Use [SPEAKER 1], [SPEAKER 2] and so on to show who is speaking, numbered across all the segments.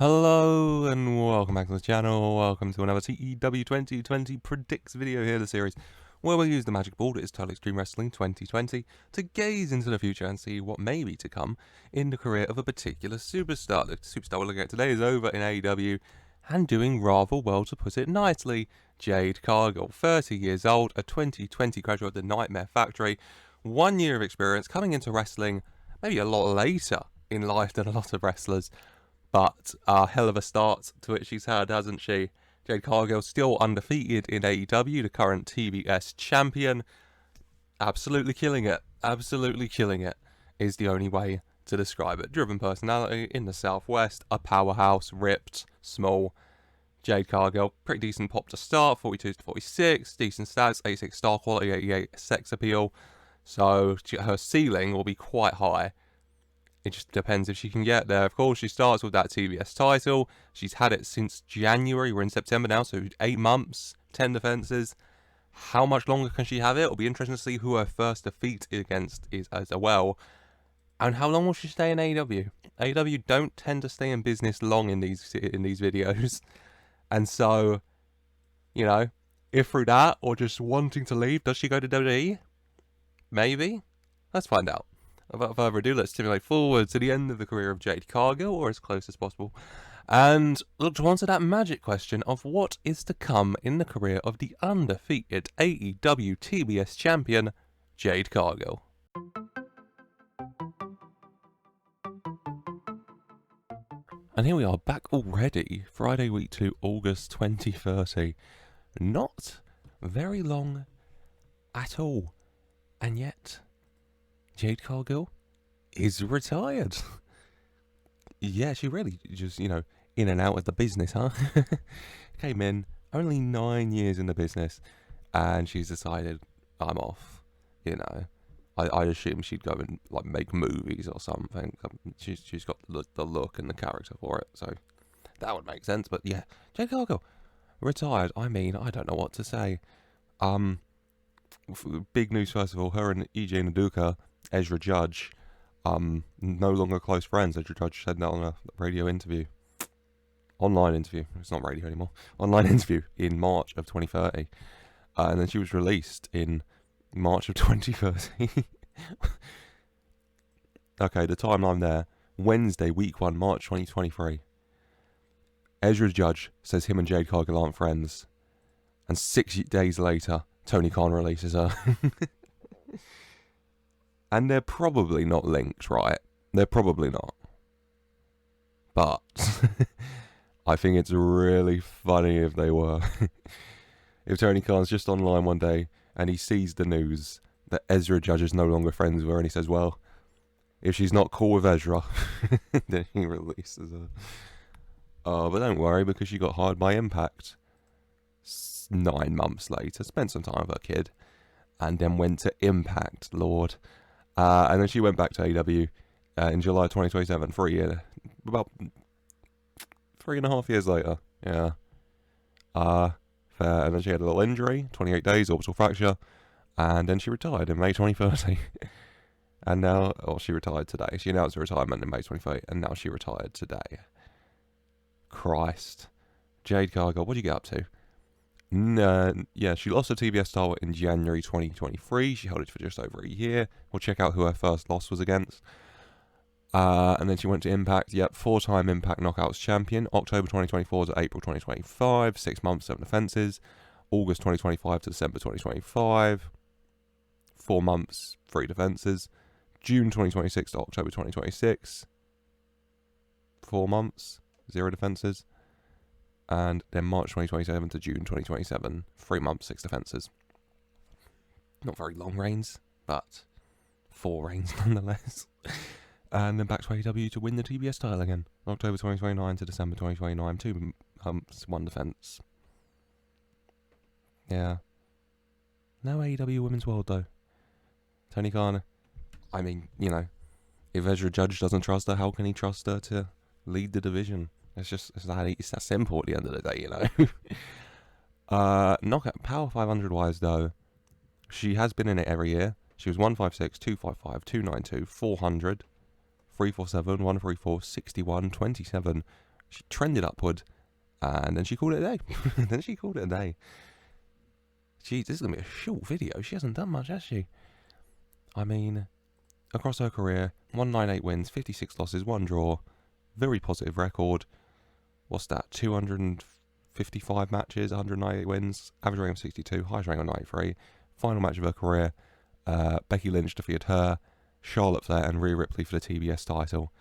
[SPEAKER 1] Hello and welcome back to the channel. Welcome to another TEW2020 Predicts video here, the series where we'll use the magic board. It's Total Extreme Wrestling 2020 to gaze into the future and see what may be to come in the career of a particular superstar. The superstar we're looking at today is over in AEW and doing rather well, to put it nicely. Jade Cargill, 30 years old, a 2020 graduate of the Nightmare Factory, 1 year of experience, coming into wrestling maybe a lot later in life than a lot of wrestlers. But a hell of a start to it she's had, hasn't she? Jade Cargill still undefeated in AEW, the current TBS champion. Absolutely killing it. Absolutely killing it is the only way to describe it. Driven personality in the Southwest, a powerhouse, ripped, small. Jade Cargill, pretty decent pop to start, 42 to 46, decent stats, 86 star quality, 88 sex appeal. So her ceiling will be quite high. It just depends if she can get there. Of course, she starts with that TBS title. She's had it since January. We're in September now, so 8 months, 10 defenses. How much longer can she have it? It'll be interesting to see who her first defeat against is as well. And how long will she stay in AEW? AEW don't tend to stay in business long in these videos. And so, you know, if through that or just wanting to leave, does she go to WWE? Maybe. Let's find out. Without further ado, let's stimulate forward to the end of the career of Jade Cargill, or as close as possible, and look to answer that magic question of what is to come in the career of the undefeated AEW TBS champion, Jade Cargill. And here we are, back already, Friday week 2, August 2030. Not very long at all, and yet Jade Cargill is retired. Yeah, she really just, in and out of the business, huh? Came in, only 9 years in the business, and she's decided, I'm off. I assume she'd go and make movies or something. She's got the look and the character for it, so that would make sense. But yeah, Jade Cargill, retired. I mean, I don't know what to say. Big news first of all, her and EJ Naduka, Ezra Judge, no longer close friends. Ezra Judge said that on a radio interview. Online interview. It's not radio anymore. Online interview in March of 2030. And then she was released in March of 2030. Okay, the timeline there. Wednesday, week 1, March 2023. Ezra Judge says him and Jade Cargill aren't friends. And 6 days later, Tony Khan releases her. And they're probably not linked, right? They're probably not. But I think it's really funny if they were. If Tony Khan's just online one day and he sees the news that Ezra Judge is no longer friends with her, and he says, well, if she's not cool with Ezra, then he releases her. But don't worry, because she got hired by Impact 9 months later, spent some time with her kid, and then went to Impact, Lord. And then she went back to AEW in July 2027, about 3.5 years later. Yeah. Fair. And then she had a little injury, 28 days, orbital fracture, and then she retired in May 2030. And now, she retired today. She announced her retirement in May 2030, and now she retired today. Christ. Jade Cargill, what did you get up to? Yeah, she lost her TBS title in January 2023. She held it for just over a year. We'll check out who her first loss was against. And then she went to Impact. Yep, 4-time Impact Knockouts champion. October 2024 to April 2025. 6 months, 7 defenses. August 2025 to December 2025. 4 months, 3 defenses. June 2026 to October 2026. 4 months, 0 defenses. And then March 2027 to June 2027, 3 months, 6 defenses. Not very long reigns, but 4 reigns nonetheless. And then back to AEW to win the TBS title again. October 2029 to December 2029, 2 months, 1 defense. Yeah. No AEW Women's World though. Tony Khan, I mean, if Ezra Judge doesn't trust her, how can he trust her to lead the division? It's that simple at the end of the day, Knockout Power 500 wise though, she has been in it every year. She was 156, 255, 292, 400, 347, 134, 61, 27, She trended upward, and then she called it a day. Jeez, this is going to be a short video. She hasn't done much, has she? I mean, across her career, 198 wins, 56 losses, 1 draw. Very positive record. What's that? 255 matches, 198 wins, average rating of 62, highest rating of 93. Final match of her career, Becky Lynch defeated her, Charlotte Flair and Rhea Ripley for the TBS title.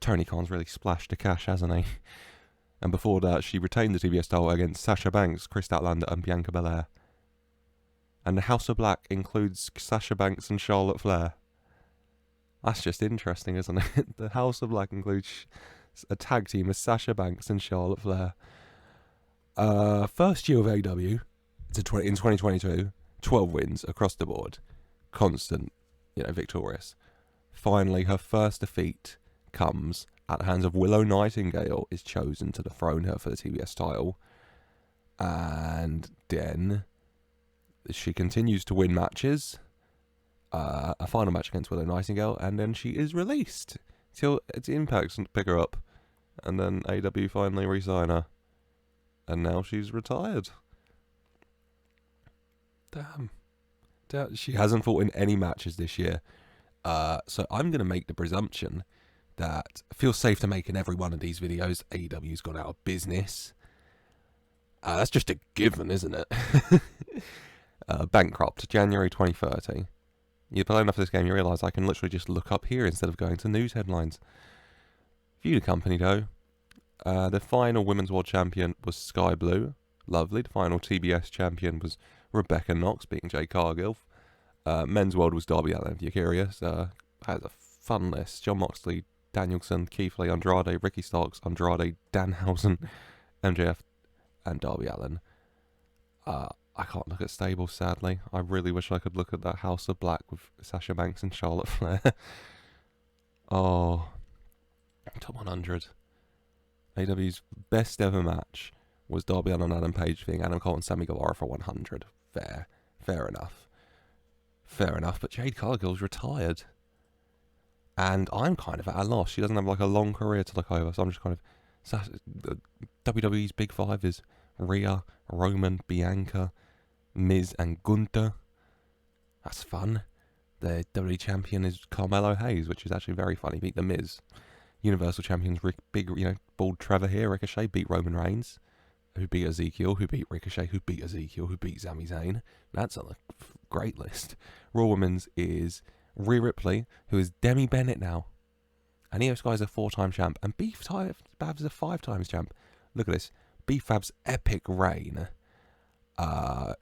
[SPEAKER 1] Tony Khan's really splashed the cash, hasn't he? And before that, she retained the TBS title against Sasha Banks, Kris Statlander and Bianca Belair. And the House of Black includes Sasha Banks and Charlotte Flair. That's just interesting, isn't it? The House of Black includes a tag team of Sasha Banks and Charlotte Flair. First year of AEW in 2022, 12 wins across the board. Constant, victorious. Finally, her first defeat comes at the hands of Willow Nightingale, is chosen to dethrone her for the TBS title. And then she continues to win matches. A final match against Willow Nightingale, and then she is released till it's Impact to pick her up. And then AEW finally re-sign her. And now she's retired. Damn. She hasn't fought in any matches this year. So I'm going to make the presumption that it feels safe to make in every one of these videos. AEW's gone out of business. That's just a given, isn't it? Bankrupt, January 2030. You play enough of this game, you realise I can literally just look up here instead of going to news headlines. View the company, though. The final Women's World Champion was Sky Blue. Lovely. The final TBS Champion was Rebecca Knox, beating Jade Cargill. Men's World was Darby Allin, if you're curious. Has a fun list. Jon Moxley, Danielson, Keith Lee, Andrade, Ricky Starks, Andrade, Danhausen, MJF, and Darby Allin. I can't look at stables, sadly. I really wish I could look at that House of Black with Sasha Banks and Charlotte Flair. Oh, top 100. AEW's best ever match was Darby Allin and Adam Page being Adam Cole and Sammy Guevara for 100. Fair enough, but Jade Cargill's retired. And I'm kind of at a loss. She doesn't have like a long career to look over, so I'm just kind of... WWE's Big Five is Rhea, Roman, Bianca, Miz and Gunther. That's fun. The WWE Champion is Carmelo Hayes, which is actually very funny. He beat The Miz. Universal Champions, bald Trevor here, Ricochet, beat Roman Reigns, who beat Ezekiel, who beat Ricochet, who beat Ezekiel, who beat Sami Zayn. That's on a great list. Raw Women's is Rhea Ripley, who is Demi Bennett now. And Io Sky is a 4-time champ, and Beef Fab's a 5-times champ. Look at this. Beef Fab's epic reign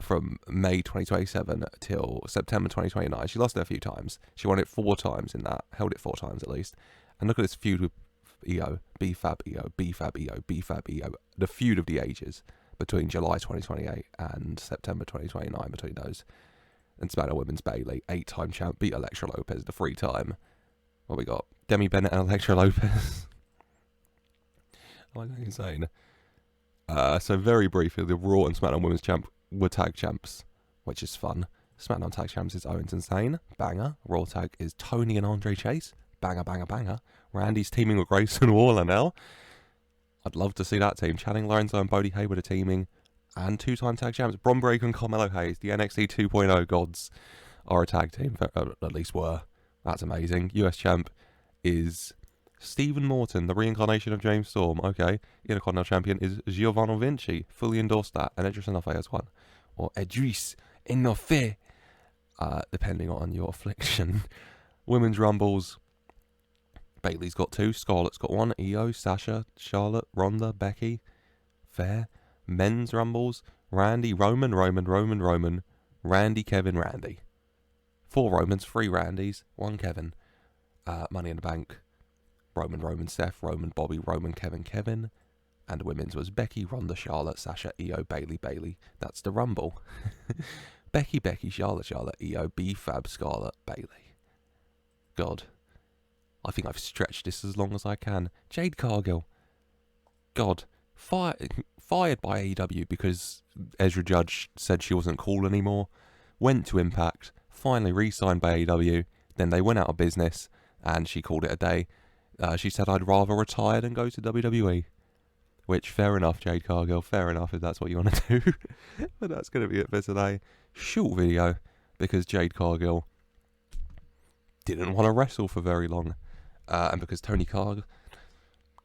[SPEAKER 1] from May 2027 till September 2029. She lost it a few times. She won it 4 times in that, held it 4 times at least. And look at this feud with EO, BFAB EO, BFAB EO, BFAB EO. The feud of the ages between July 2028 and September 2029 between those. And SmackDown Women's Bayley, 8-time champ, beat Elektra Lopez the 3-time. What we got? Demi Bennett and Elektra Lopez. Oh, I'm insane. So very briefly, the Raw and SmackDown Women's champ were tag champs, which is fun. SmackDown tag champs is Owens and Zayn, banger. Raw tag is Tony and Andre Chase, banger, banger, banger. Randy's teaming with Grayson Waller now. I'd love to see that team. Channing Lorenzo and Bodie Hayward are teaming. And 2-time tag champs, Bron Breakker and Carmelo Hayes, the NXT 2.0 gods, are a tag team, at least were. That's amazing. US champ is Stephen Morton, the reincarnation of James Storm. Okay. Intercontinental champion is Giovanni Vinci. Fully endorsed that. And Edris Enofe has one. Or Edris Enofe, depending on your affliction. Women's Rumbles. Bayley's got 2. Scarlett's got 1. Io, Sasha, Charlotte, Ronda, Becky. Fair. Men's Rumbles. Randy, Roman. Randy, Kevin, Randy. 4 Romans, 3 Randys, 1 Kevin. Money in the Bank. Roman, Seth, Roman, Bobby, Roman, Kevin. And women's was Becky, Ronda, Charlotte, Sasha, Io, Bayley. That's the Rumble. Becky, Charlotte, Io, B-Fab, Scarlett, Bayley. God. I think I've stretched this as long as I can. Jade Cargill. God. Fired by AEW because Ezra Judge said she wasn't cool anymore. Went to Impact. Finally re-signed by AEW. Then they went out of business and she called it a day. She said, I'd rather retire than go to WWE. which, fair enough, Jade Cargill, fair enough if that's what you want to do. But that's going to be it for today. Short video, because Jade Cargill didn't want to wrestle for very long. And because Tony Khan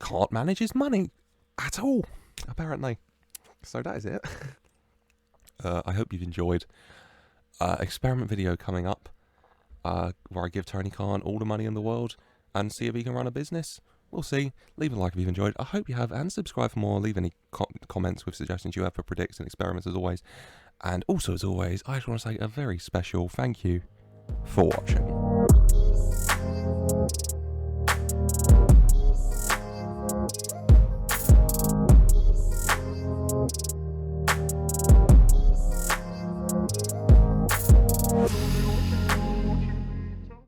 [SPEAKER 1] can't manage his money at all, apparently. So that is it. I hope you've enjoyed. Experiment video coming up, where I give Tony Khan all the money in the world and see if he can run a business. We'll see. Leave a like if you've enjoyed. I hope you have, and subscribe for more. Leave any comments with suggestions you have for predicts and experiments as always. And also, as always, I just want to say a very special thank you for watching.